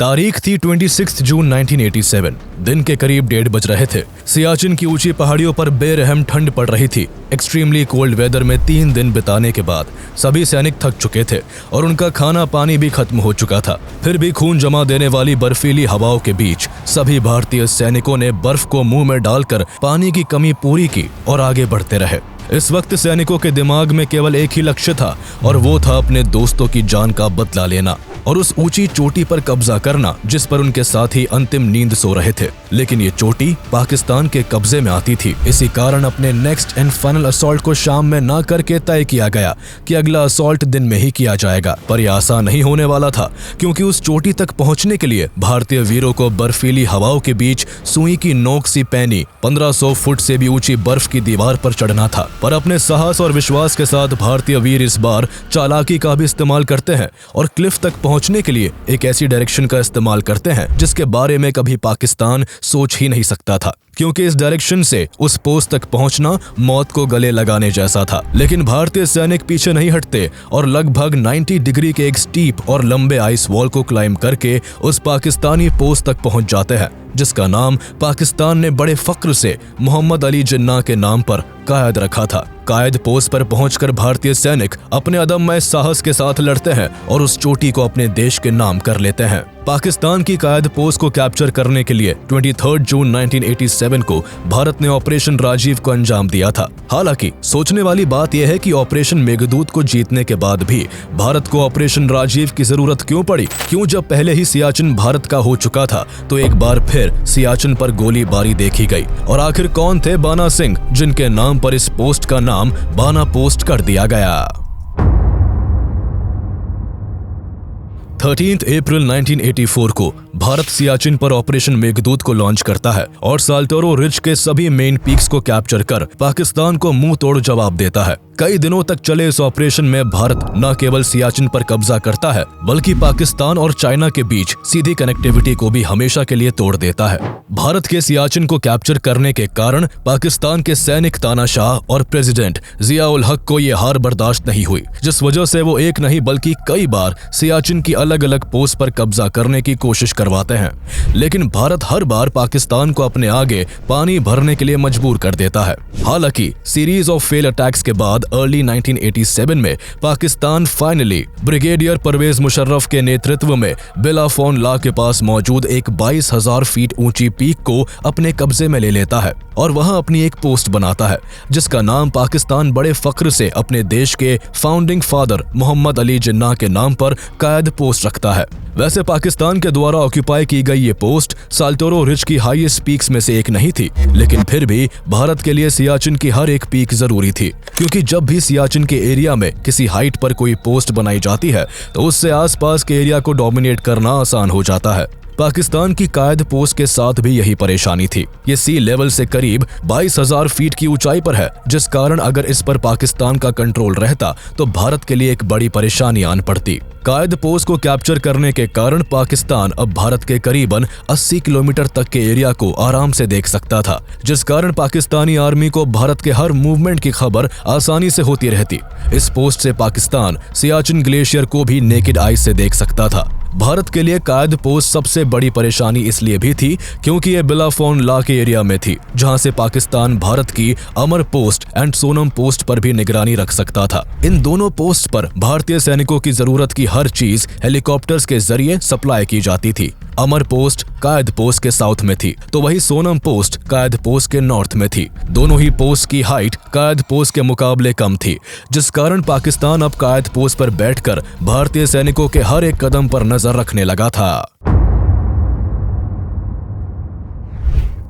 तारीख थी 26 जून 1987। दिन के करीब 1:30 बज रहे थे। सियाचिन की ऊंची पहाड़ियों पर बेरहम ठंड पड़ रही थी। एक्सट्रीमली कोल्ड वेदर में 3 दिन बिताने के बाद सभी सैनिक थक चुके थे और उनका खाना पानी भी खत्म हो चुका था। फिर भी खून जमा देने वाली बर्फीली हवाओं के बीच सभी भारतीय सैनिकों ने बर्फ को मुंह में डालकर पानी की कमी पूरी की और आगे बढ़ते रहे। इस वक्त सैनिकों के दिमाग में केवल एक ही लक्ष्य था और वो था अपने दोस्तों की जान का बदला लेना और उस ऊंची चोटी पर कब्जा करना जिस पर उनके साथी अंतिम नींद सो रहे थे। लेकिन ये चोटी पाकिस्तान के कब्जे में आती थी। इसी कारण अपने नेक्स्ट एंड फाइनल असॉल्ट को शाम में ना करके तय किया गया कि अगला असॉल्ट दिन में ही किया जाएगा। पर यह आसान नहीं होने वाला था, क्योंकि उस चोटी तक पहुंचने के लिए भारतीय वीरों को बर्फीली हवाओं के बीच सुई की नोक सी पैनी 1500 फुट से भी ऊंची बर्फ की दीवार पर चढ़ना था। पर अपने साहस और विश्वास के साथ भारतीय वीर इस बार चालाकी का भी इस्तेमाल करते हैं और क्लिफ तक पहुंचने के लिए एक ऐसी डायरेक्शन का इस्तेमाल करते हैं जिसके बारे में कभी पाकिस्तान सोच ही नहीं सकता था, क्योंकि इस डायरेक्शन से उस पोस्ट तक पहुंचना मौत को गले लगाने जैसा था। लेकिन भारतीय सैनिक पीछे नहीं हटते और लगभग 90 डिग्री के एक स्टीप और लंबे आइस वॉल को क्लाइम करके उस पाकिस्तानी पोस्ट तक पहुंच जाते हैं, जिसका नाम पाकिस्तान ने बड़े फक्र से मोहम्मद अली जिन्ना के नाम पर कायद रखा था। कायद पोस्ट पर पहुंचकर भारतीय सैनिक अपने अदम्य साहस के साथ लड़ते हैं और उस चोटी को अपने देश के नाम कर लेते हैं। पाकिस्तान की कायद पोस्ट को कैप्चर करने के लिए 23 जून 1987 को भारत ने ऑपरेशन राजीव को अंजाम दिया था। हालांकि सोचने वाली बात यह है कि ऑपरेशन मेघदूत को जीतने के बाद भी भारत को ऑपरेशन राजीव की जरूरत क्यों पड़ी? क्यों जब पहले ही सियाचिन भारत का हो चुका था तो एक बार फिर सियाचिन पर गोलीबारी देखी गई? और आखिर कौन थे बाना सिंह, जिनके नाम पर इस पोस्ट का नाम बाना पोस्ट कर दिया गया? 13 अप्रैल 1984 को भारत सियाचिन पर ऑपरेशन मेघदूत को लॉन्च करता है और साल्टोरो रिज के सभी मेन पीक्स को कैप्चर कर पाकिस्तान को मुंह तोड़ जवाब देता है। कई दिनों तक चले इस ऑपरेशन में भारत न केवल सियाचिन पर कब्जा करता है, बल्कि पाकिस्तान और चाइना के बीच सीधी कनेक्टिविटी को भी हमेशा के लिए तोड़ देता है। भारत के सियाचिन को कैप्चर करने के कारण पाकिस्तान के सैनिक तानाशाह और प्रेसिडेंट जिया उल हक को ये हार बर्दाश्त नहीं हुई, जिस वजह से वो एक नहीं बल्कि कई बार सियाचिन की अलग अलग पोस्ट पर कब्जा करने की कोशिश करवाते हैं। लेकिन भारत हर बार पाकिस्तान को अपने आगे पानी भरने के लिए मजबूर कर देता है। हालांकि सीरीज ऑफ फेल अटैक्स के बाद अर्ली 1987 में पाकिस्तान फाइनली ब्रिगेडियर परवेज मुशर्रफ के नेतृत्व में बेलाफोन ला के पास मौजूद एक 22,000 फीट ऊंची पीक को अपने कब्जे में ले लेता है और वहां अपनी एक पोस्ट बनाता है, जिसका नाम पाकिस्तान बड़े फख्र से अपने देश के फाउंडिंग फादर मोहम्मद अली जिन्ना के नाम पर कायद पोस्ट रखता है। वैसे पाकिस्तान के द्वारा ऑक्यूपाई की गई ये पोस्ट साल्टोरो रिज की हाईएस्ट पीक्स में से एक नहीं थी, लेकिन फिर भी भारत के लिए सियाचिन की हर एक पीक जरूरी थी, क्योंकि जब भी सियाचिन के एरिया में किसी हाइट पर कोई पोस्ट बनाई जाती है तो उससे आसपास के एरिया को डोमिनेट करना आसान हो जाता है। पाकिस्तान की कायद पोस्ट के साथ भी यही परेशानी थी। ये सी लेवल से करीब 22,000 फीट की ऊंचाई पर है, जिस कारण अगर इस पर पाकिस्तान का कंट्रोल रहता तो भारत के लिए एक बड़ी परेशानी आन पड़ती। कायद पोस्ट को कैप्चर करने के कारण पाकिस्तान अब भारत के करीबन 80 किलोमीटर तक के एरिया को आराम से देख सकता था, जिस कारण पाकिस्तानी आर्मी को भारत के हर मूवमेंट की खबर आसानी से होती रहती। इस पोस्ट से पाकिस्तान सियाचिन ग्लेशियर को भी नेकेड आई से देख सकता था। भारत के लिए कायद पोस्ट सबसे बड़ी परेशानी इसलिए भी थी क्योंकि ये बेलाफोन ला के एरिया में थी, जहां से पाकिस्तान भारत की अमर पोस्ट एंड सोनम पोस्ट पर भी निगरानी रख सकता था। इन दोनों पोस्ट पर भारतीय सैनिकों की जरूरत की हर चीज हेलीकॉप्टर्स के जरिए सप्लाई की जाती थी। अमर पोस्ट कायद पोस्ट के साउथ में थी, तो वही सोनम पोस्ट कायद पोस्ट के नॉर्थ में थी। दोनों ही पोस्ट की हाइट कायद पोस्ट के मुकाबले कम थी, जिस कारण पाकिस्तान अब कायद पोस्ट पर बैठकर भारतीय सैनिकों के हर एक कदम पर नजर रखने लगा था।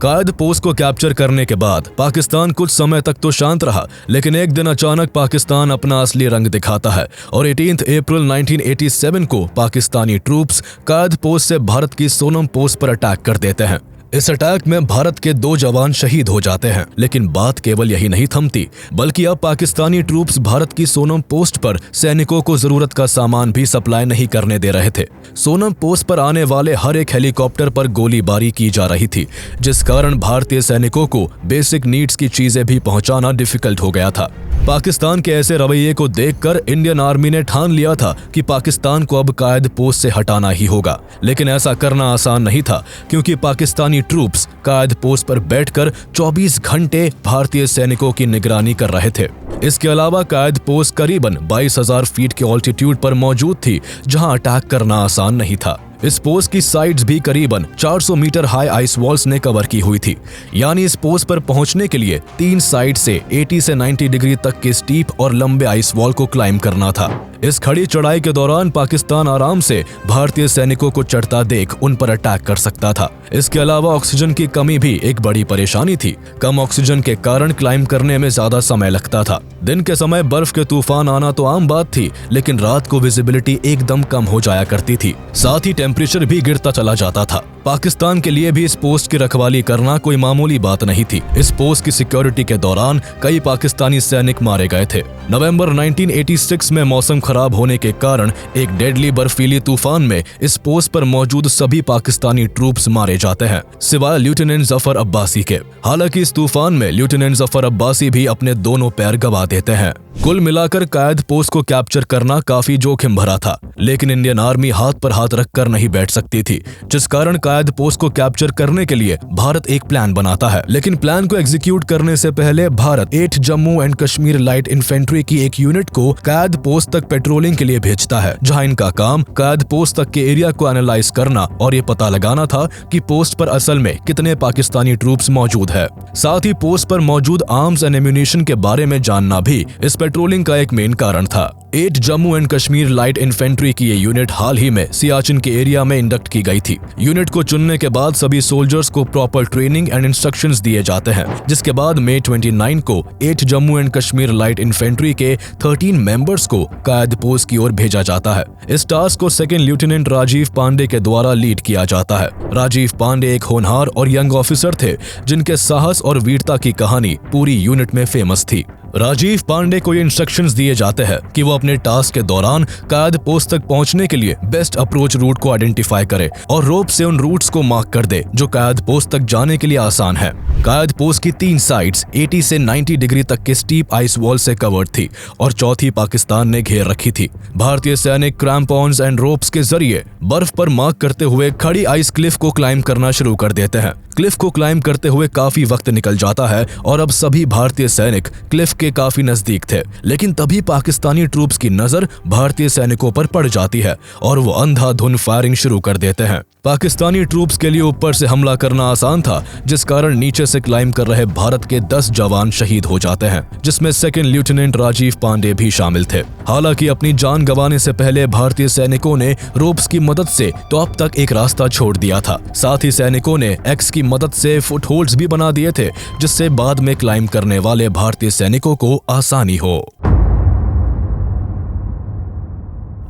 कायद पोस्ट को कैप्चर करने के बाद पाकिस्तान कुछ समय तक तो शांत रहा, लेकिन एक दिन अचानक पाकिस्तान अपना असली रंग दिखाता है और 18 अप्रैल 1987 को पाकिस्तानी ट्रूप्स कायद पोस्ट से भारत की सोनम पोस्ट पर अटैक कर देते हैं। इस अटैक में भारत के 2 जवान शहीद हो जाते हैं, लेकिन बात केवल यही नहीं थमती, बल्कि अब पाकिस्तानी ट्रूप्स भारत की सोनम पोस्ट पर सैनिकों को जरूरत का सामान भी सप्लाई नहीं करने दे रहे थे। सोनम पोस्ट पर आने वाले हर एक हेलीकॉप्टर पर गोलीबारी की जा रही थी, जिस कारण भारतीय सैनिकों को बेसिक नीड्स की चीजें भी पहुंचाना डिफिकल्ट हो गया था। पाकिस्तान के ऐसे रवैये को देखकर इंडियन आर्मी ने ठान लिया था कि पाकिस्तान को अब कायद पोस्ट से हटाना ही होगा, लेकिन ऐसा करना आसान नहीं था, क्योंकि पाकिस्तानी ट्रूप्स कायद पोस्ट पर बैठकर 24 घंटे भारतीय सैनिकों की निगरानी कर रहे थे। इसके अलावा कायद पोस्ट करीबन 22,000 फीट के ऑल्टीट्यूड पर मौजूद थी, जहां अटैक करना आसान नहीं था। इस पोस्ट की साइड्स भी करीबन 400 मीटर हाई आइस वॉल्स ने कवर की हुई थी, यानी इस पोस्ट पर पहुंचने के लिए 3 साइड से 80 से 90 डिग्री तक के स्टीप और लंबे आइस वॉल को क्लाइम करना था। इस खड़ी चढ़ाई के दौरान पाकिस्तान आराम से भारतीय सैनिकों को चढ़ता देख उन पर अटैक कर सकता था। इसके अलावा ऑक्सीजन की कमी भी एक बड़ी परेशानी थी। कम ऑक्सीजन के कारण क्लाइम करने में ज्यादा समय लगता था। दिन के समय बर्फ के तूफान आना तो आम बात थी, लेकिन रात को विजिबिलिटी एकदम कम हो जाया करती थी, साथ ही टेम्परेचर भी गिरता चला जाता था। पाकिस्तान के लिए भी इस पोस्ट की रखवाली करना कोई मामूली बात नहीं थी। इस पोस्ट की सिक्योरिटी के दौरान कई पाकिस्तानी सैनिक मारे गए थे। नवंबर 1986 में मौसम खराब होने के कारण एक डेडली बर्फीली तूफान में इस पोस्ट पर मौजूद सभी पाकिस्तानी ट्रूप्स मारे जाते हैं, सिवाय लेफ्टिनेंट जफर अब्बासी के। हालांकि इस तूफान में लेफ्टिनेंट जफर अब्बासी भी अपने दोनों पैर गंवा देते हैं। कुल मिलाकर कायद पोस्ट को कैप्चर करना काफी जोखिम भरा था, लेकिन इंडियन आर्मी हाथ पर हाथ रखकर नहीं बैठ सकती थी, जिस कारण कायद पोस्ट को कैप्चर करने के लिए भारत एक प्लान बनाता है। लेकिन प्लान को एग्जीक्यूट करने से पहले Bharat 8 Jammu and Kashmir light infantry की एक यूनिट को कायद पोस्ट तक पेट्रोलिंग के लिए भेजता है, जहां इनका काम कायद पोस्ट तक के एरिया को एनालाइज करना और ये पता लगाना था कि पोस्ट पर असल में कितने पाकिस्तानी ट्रूप्स मौजूद है। साथ ही पोस्ट पर मौजूद आर्म्स एंड एम्यूनिशन के बारे में जानना भी इस पेट्रोलिंग का एक मेन कारण था। 8 Jammu and Kashmir light infantry की ये यूनिट हाल ही में सियाचिन के एरिया में इंडक्ट की गई थी। यूनिट को चुनने के बाद सभी सोल्जर्स को प्रॉपर ट्रेनिंग एंड इंस्ट्रक्शंस दिए जाते हैं, जिसके बाद मई 29 को 8 Jammu and Kashmir light infantry के 13 मेंबर्स को कायद पोस्ट की ओर भेजा जाता है। इस टास्क को सेकंड लेफ्टिनेंट राजीव पांडे के द्वारा लीड किया जाता है। राजीव पांडे एक होनहार और यंग ऑफिसर थे, जिनके साहस और वीरता की कहानी पूरी यूनिट में फेमस थी। राजीव पांडे को ये इंस्ट्रक्शंस दिए जाते हैं कि वो अपने टास्क के दौरान कायद पोस्ट तक पहुंचने के लिए बेस्ट अप्रोच रूट को आइडेंटिफाई करे और रोप से उन रूट्स को मार्क कर दे जो कायद पोस्ट तक जाने के लिए आसान है। कायद पोस्ट की 3 साइड्स 80 से 90 डिग्री तक के स्टीप आइस वॉल से कवर्ड थी और चौथी पाकिस्तान ने घेर रखी थी। भारतीय सैनिक क्रैम्पॉन्स एंड रोप्स के जरिए बर्फ पर मार्क करते हुए खड़ी आइस क्लिफ को क्लाइम करना शुरू कर देते हैं। क्लिफ को क्लाइम करते हुए काफी वक्त निकल जाता है और अब सभी भारतीय सैनिक क्लिफ के काफी नजदीक थे, लेकिन तभी पाकिस्तानी ट्रूप्स की नजर भारतीय सैनिकों पर पड़ जाती है और वो अंधाधुंध फायरिंग शुरू कर देते हैं। पाकिस्तानी ट्रूप्स के लिए ऊपर से हमला करना आसान था, जिस कारण नीचे से क्लाइम कर रहे भारत के 10 जवान शहीद हो जाते हैं, जिसमें सेकंड लेफ्टिनेंट राजीव पांडे भी शामिल थे। हालांकि अपनी जान गंवाने से पहले भारतीय सैनिकों ने रोप्स की मदद से टॉप तक एक रास्ता छोड़ दिया था। साथ ही सैनिकों ने एक्स की मदद से फुटहोल्ड्स भी बना दिए थे, जिससे बाद में क्लाइम करने वाले भारतीय सैनिकों को आसानी हो।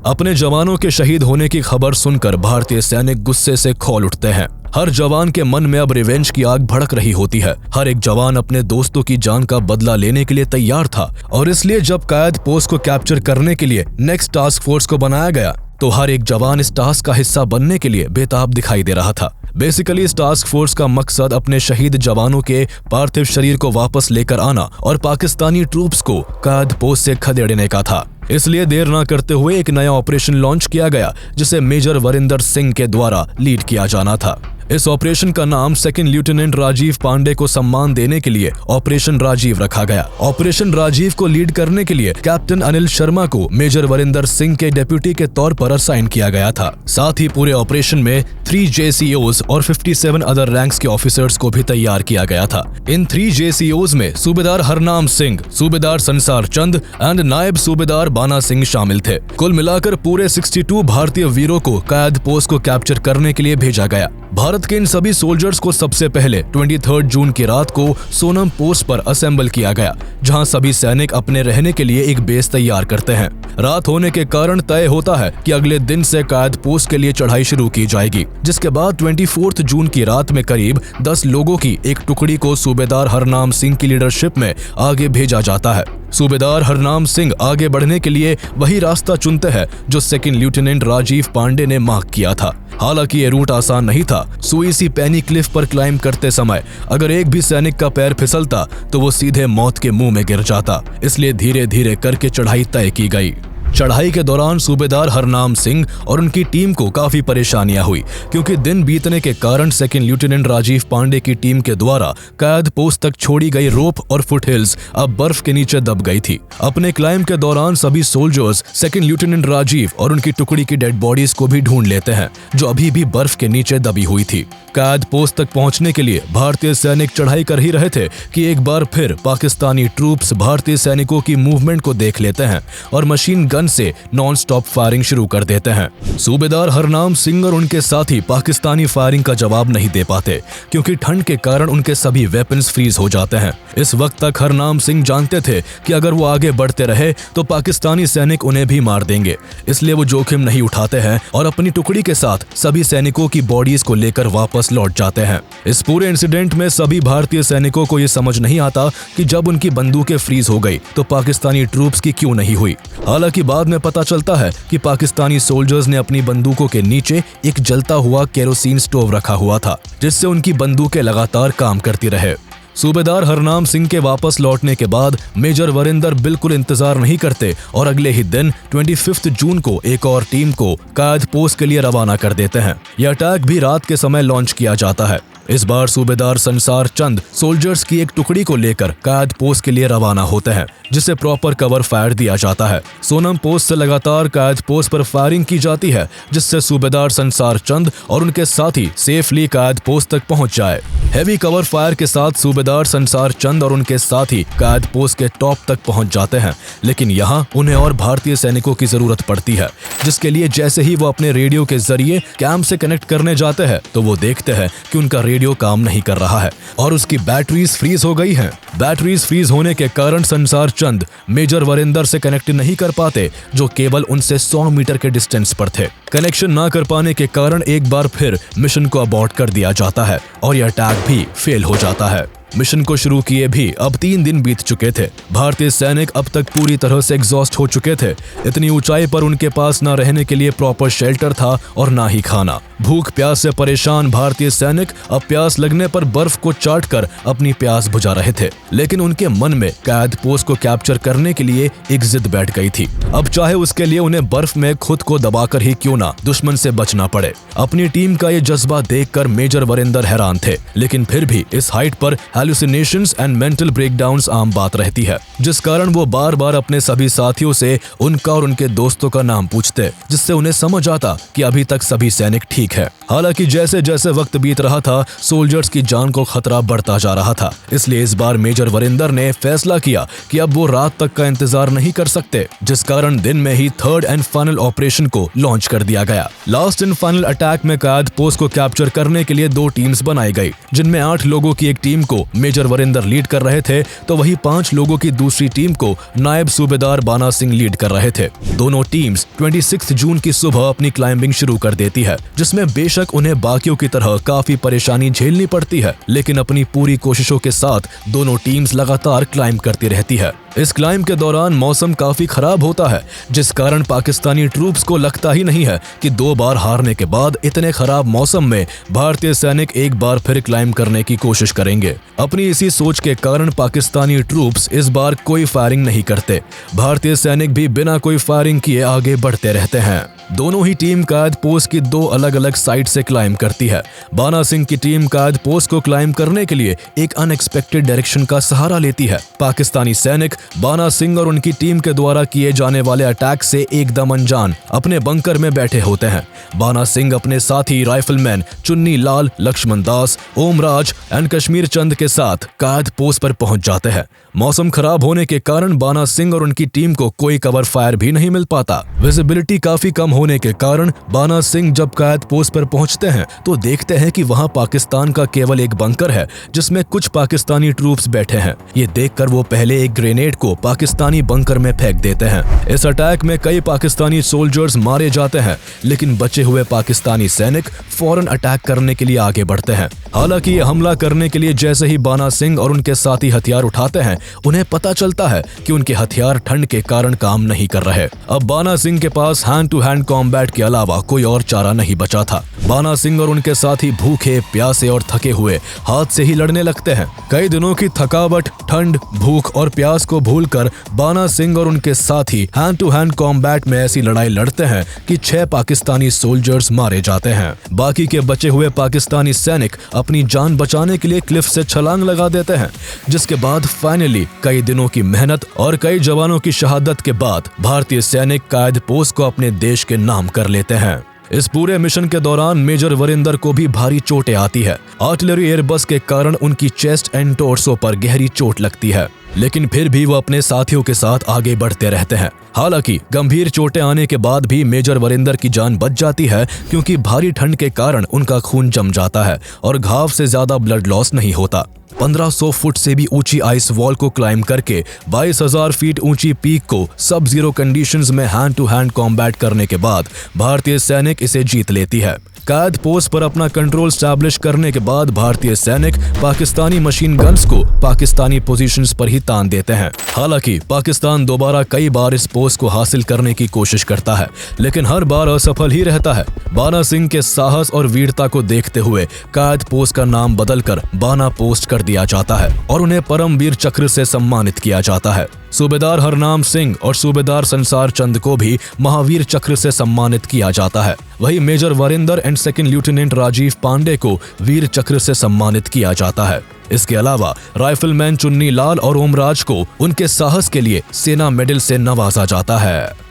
अपने जवानों के शहीद होने की खबर सुनकर भारतीय सैनिक गुस्से से खौल उठते हैं। हर जवान के मन में अब रिवेंज की आग भड़क रही होती है। हर एक जवान अपने दोस्तों की जान का बदला लेने के लिए तैयार था और इसलिए जब कायद पोस्ट को कैप्चर करने के लिए नेक्स्ट टास्क फोर्स को बनाया गया तो हर एक जवान इस टास्क का हिस्सा बनने के लिए बेताब दिखाई दे रहा था। बेसिकली इस टास्क फोर्स का मकसद अपने शहीद जवानों के पार्थिव शरीर को वापस लेकर आना और पाकिस्तानी ट्रूप्स को कायद पोस्ट से खदेड़ने का था। इसलिए देर न करते हुए एक नया ऑपरेशन लॉन्च किया गया, जिसे मेजर वरिंदर सिंह के द्वारा लीड किया जाना था। इस ऑपरेशन का नाम सेकंड लेफ्टिनेंट राजीव पांडे को सम्मान देने के लिए ऑपरेशन राजीव रखा गया। ऑपरेशन राजीव को लीड करने के लिए कैप्टन अनिल शर्मा को मेजर वरिंदर सिंह के डेप्यूटी के तौर पर असाइन किया गया था। साथ ही पूरे ऑपरेशन में 3 JCOs और 57 अदर रैंक्स के ऑफिसर्स को भी तैयार किया गया था। इन 3 JCOs में सूबेदार हरनाम सिंह, सूबेदार संसार चंद एंड नायब सूबेदार बाना सिंह शामिल थे। कुल मिलाकर पूरे 62 भारतीय वीरों को कायद पोस्ट को कैप्चर करने के लिए भेजा गया। भारत के इन सभी सोल्जर्स को सबसे पहले 23 जून की रात को सोनम पोस्ट पर असेंबल किया गया, जहां सभी सैनिक अपने रहने के लिए एक बेस तैयार करते हैं। रात होने के कारण तय होता है कि अगले दिन से कायद पोस्ट के लिए चढ़ाई शुरू की जाएगी, जिसके बाद 24 जून की रात में करीब 10 लोगों की एक टुकड़ी को सूबेदार हरनाम सिंह की लीडरशिप में आगे भेजा जाता है। सूबेदार हरनाम सिंह आगे बढ़ने के लिए वही रास्ता चुनते हैं जो सेकंड लेफ्टिनेंट राजीव पांडे ने मार्क किया था। हालांकि ये रूट आसान नहीं था। सुईसी पैनी क्लिफ पर क्लाइंब करते समय अगर एक भी सैनिक का पैर फिसलता तो वो सीधे मौत के मुंह में गिर जाता, इसलिए धीरे धीरे करके चढ़ाई तय की गई। चढ़ाई के दौरान सूबेदार हरनाम सिंह और उनकी टीम को काफी परेशानियां हुई, क्योंकि दिन बीतने के कारण सेकंड लेफ्टिनेंट राजीव पांडे की टीम के द्वारा कायद पोस्ट तक छोड़ी गई रोप और फुटहिल्स अब बर्फ के नीचे दब गई थी। अपने क्लाइंब के दौरान सभी सोल्जर्स सेकंड लेफ्टिनेंट राजीव और उनकी टुकड़ी की डेड बॉडीज को भी ढूंढ लेते हैं, जो अभी भी बर्फ के नीचे दबी हुई थी। कायद पोस्ट तक पहुंचने के लिए भारतीय सैनिक चढ़ाई कर ही रहे थे कि एक बार फिर पाकिस्तानी ट्रूप्स भारतीय सैनिकों की मूवमेंट को देख लेते हैं और मशीन गन से नॉन स्टॉप फायरिंग शुरू कर देते हैं। सूबेदार हरनाम सिंह और उनके साथी पाकिस्तानी फायरिंग का जवाब नहीं दे पाते, क्योंकि ठंड के कारण उनके सभी वेपन्स फ्रीज हो जाते हैं। इस वक्त तक हरनाम सिंह जानते थे कि अगर वो आगे बढ़ते रहे तो पाकिस्तानी सैनिक उन्हें भी मार देंगे, इसलिए वो जोखिम नहीं उठाते हैं और अपनी टुकड़ी के साथ सभी सैनिकों की बॉडीज को लेकर वापस लौट जाते हैं। इस पूरे इंसिडेंट में सभी भारतीय सैनिकों को ये समझ नहीं आता कि जब उनकी बंदूकें फ्रीज हो गई तो पाकिस्तानी ट्रूप्स की क्यों नहीं हुई। हालांकि बाद में पता चलता है कि पाकिस्तानी सोल्जर्स ने अपनी बंदूकों के नीचे एक जलता हुआ केरोसिन स्टोव रखा हुआ था, जिससे उनकी बंदूकें लगातार काम करती रहे। सूबेदार हरनाम सिंह के वापस लौटने के बाद मेजर वरिंदर बिल्कुल इंतजार नहीं करते और अगले ही दिन 25 जून को एक और टीम को कायद पोस्ट के लिए रवाना कर देते हैं। यह अटैक भी रात के समय लॉन्च किया जाता है। इस बार सूबेदार संसार चंद सोल्जर्स की एक टुकड़ी को लेकर कायद पोस्ट के लिए रवाना होते हैं, जिसे प्रॉपर कवर फायर दिया जाता है। सोनम पोस्ट से लगातार कायद पोस्ट पर फायरिंग की जाती है, जिससे सूबेदार संसार चंद और उनके साथी सेफली कायद पोस्ट तक पहुंच जाए। हैवी कवर फायर के साथ सूबेदार संसार चंद और उनके साथी कायद पोस्ट के टॉप तक पहुंच जाते हैं, लेकिन यहाँ उन्हें और भारतीय सैनिकों की जरूरत पड़ती है, जिसके लिए जैसे ही वो अपने रेडियो के जरिए कैंप से कनेक्ट करने जाते हैं तो वो देखते हैं कि उनका रेडियो काम नहीं कर रहा है और उसकी बैटरीज फ्रीज हो गई हैं। बैटरीज फ्रीज होने के कारण संसार चंद मेजर वरिंदर से कनेक्ट नहीं कर पाते, जो केवल उनसे 100 मीटर के डिस्टेंस पर थे। कनेक्शन ना कर पाने के कारण एक बार फिर मिशन को अबॉर्ट कर दिया जाता है और यह अटैक भी फेल हो जाता है। मिशन को शुरू किए भी अब 3 दिन बीत चुके थे। भारतीय सैनिक अब तक पूरी तरह से एग्जॉस्ट हो चुके थे। इतनी ऊंचाई पर उनके पास ना रहने के लिए प्रॉपर शेल्टर था और ना ही खाना। भूख प्यास से परेशान भारतीय सैनिक अब प्यास लगने पर बर्फ को चाट कर अपनी प्यास बुझा रहे थे, लेकिन उनके मन में कायद पोस्ट को कैप्चर करने के लिए एक जिद बैठ गई थी। अब चाहे उसके लिए उन्हें बर्फ में खुद को दबाकर ही क्यों ना दुश्मन से बचना पड़े। अपनी टीम का ये जज्बा देखकर मेजर वरिंदर हैरान थे, लेकिन फिर भी इस हाइट पर हैलुसिनेशंस एंड मेंटल ब्रेकडाउन्स आम बात रहती है, जिस कारण वो बार बार अपने सभी साथियों से उनका और उनके दोस्तों का नाम पूछते, जिससे उन्हें समझ आता कि अभी तक सभी सैनिक ठीक है। हालांकि जैसे जैसे वक्त बीत रहा था, सोल्जर्स की जान को खतरा बढ़ता जा रहा था, इसलिए इस बार मेजर वरिंदर ने फैसला किया कि अब वो रात तक का इंतजार नहीं कर सकते, जिस कारण दिन में ही थर्ड एंड फाइनल ऑपरेशन को लॉन्च कर दिया गया। लास्ट एंड फाइनल अटैक में कायद पोस्ट को कैप्चर करने के लिए 2 टीम्स बनाई गई, जिनमें 8 लोगों की एक टीम को मेजर वरिंदर लीड कर रहे थे, तो वही 5 लोगों की दूसरी टीम को नायब सूबेदार बाना सिंह लीड कर रहे थे। दोनों टीम्स 26 जून की सुबह अपनी क्लाइंबिंग शुरू कर देती है, जिसमें बेशक उन्हें बाकियों की तरह काफी परेशानी झेलनी पड़ती है, लेकिन अपनी पूरी कोशिशों के साथ दोनों टीम्स लगातार क्लाइंब करती रहती है। इस क्लाइंब के दौरान मौसम काफी खराब होता है, जिस कारण पाकिस्तानी ट्रूप्स को लगता ही नहीं है कि 2 बार हारने के बाद इतने खराब मौसम में भारतीय सैनिक एक बार फिर क्लाइंब करने की कोशिश करेंगे। अपनी इसी सोच के कारण पाकिस्तानी ट्रूप्स इस बार कोई फायरिंग नहीं करते। भारतीय सैनिक भी बिना कोई फायरिंग किए आगे बढ़ते रहते हैं। दोनों ही टीम कायद पोस्ट की 2 अलग अलग साइड से क्लाइंब करती है। बाना सिंह की टीम कायद पोस्ट को क्लाइंब करने के लिए एक अनएक्सपेक्टेड डायरेक्शन का सहारा लेती है। पाकिस्तानी सैनिक बाना सिंह और उनकी टीम के द्वारा किए जाने वाले अटैक से एकदम अनजान अपने बंकर में बैठे होते हैं। बाना सिंह अपने साथी राइफलमैन चुन्नी लाल, लक्ष्मण दास, ओमराज एंड कश्मीर चंद के साथ कायद पोस्ट पर पहुंच जाते हैं। मौसम खराब होने के कारण बाना सिंह और उनकी टीम को कोई कवर फायर भी नहीं मिल पाता। विजिबिलिटी काफी कम होने के कारण बाना सिंह जब कायद पोस्ट पर पहुंचते हैं तो देखते हैं कि वहां पाकिस्तान का केवल एक बंकर है जिसमें कुछ पाकिस्तानी ट्रूप्स बैठे हैं। ये देखकर वो पहले एक ग्रेनेड को पाकिस्तानी बंकर में फेंक देते हैं। इस अटैक में कई पाकिस्तानी सोल्जर्स मारे जाते हैं, लेकिन बचे हुए पाकिस्तानी सैनिक फौरन अटैक करने के लिए आगे बढ़ते हैं। हालांकि ये हमला करने के लिए जैसे ही बाना सिंह और उनके साथी हथियार उठाते हैं, उन्हें पता चलता है कि उनके हथियार ठंड के कारण काम नहीं कर रहे। अब बाना सिंह के पास हैंड टू हैंड कॉम्बैट के अलावा कोई और चारा नहीं बचा था। बाना सिंह और उनके साथी भूखे, प्यासे और थके हुए हाथ से ही लड़ने लगते हैं। कई दिनों की थकावट, ठंड, भूख और प्यास को भूलकर बाना सिंह और उनके साथी हैंड टू हैंड कॉम्बैट में ऐसी लड़ाई लड़ते हैं कि 6 पाकिस्तानी सोल्जर्स मारे जाते हैं। बाकी के बचे हुए पाकिस्तानी सैनिक अपनी जान बचाने के लिए क्लिफ से छलांग लगा देते हैं, जिसके बाद फाइनली कई दिनों की मेहनत और कई जवानों की शहादत के बाद भारतीय सैनिक कायद पोस्ट को अपने देश के नाम कर लेते हैं। इस पूरे मिशन के दौरान मेजर वरिंदर को भी भारी चोटें आती है। आर्टिलरी एयरबस के कारण उनकी चेस्ट एंड टोर्सो पर गहरी चोट लगती है, लेकिन फिर भी वो अपने साथियों के साथ आगे बढ़ते रहते हैं। हालांकि गंभीर चोटें आने के बाद भी मेजर वरिंदर की जान बच जाती है, क्योंकि भारी ठंड के कारण उनका खून जम जाता है और घाव से ज्यादा ब्लड लॉस नहीं होता। 1500 फुट से भी ऊंची आइस वॉल को क्लाइम करके 22,000 फीट ऊंची पीक को सब जीरो कंडीशंस में हैंड टू हैंड कॉम्बैट करने के बाद भारतीय सैनिक इसे जीत लेती है। कायद पोस्ट पर अपना कंट्रोल स्टैब्लिश करने के बाद भारतीय सैनिक पाकिस्तानी मशीन गन्स को पाकिस्तानी पोजीशंस पर ही तान देते हैं। हालांकि पाकिस्तान दोबारा कई बार इस पोस्ट को हासिल करने की कोशिश करता है, लेकिन हर बार असफल ही रहता है। बाना सिंह के साहस और वीरता को देखते हुए कायद पोस्ट का नाम बदलकर बाना पोस्ट कर दिया जाता है और उन्हें परमवीर चक्र से सम्मानित किया जाता है। सूबेदार हरनाम सिंह और सूबेदार संसार चंद को भी महावीर चक्र से सम्मानित किया जाता है। वही major Varinder and second lieutenant Rajiv Pandey को वीर चक्र से सम्मानित किया जाता है। इसके अलावा राइफलमैन चुन्नी लाल और ओमराज को उनके साहस के लिए सेना मेडल से नवाजा जाता है।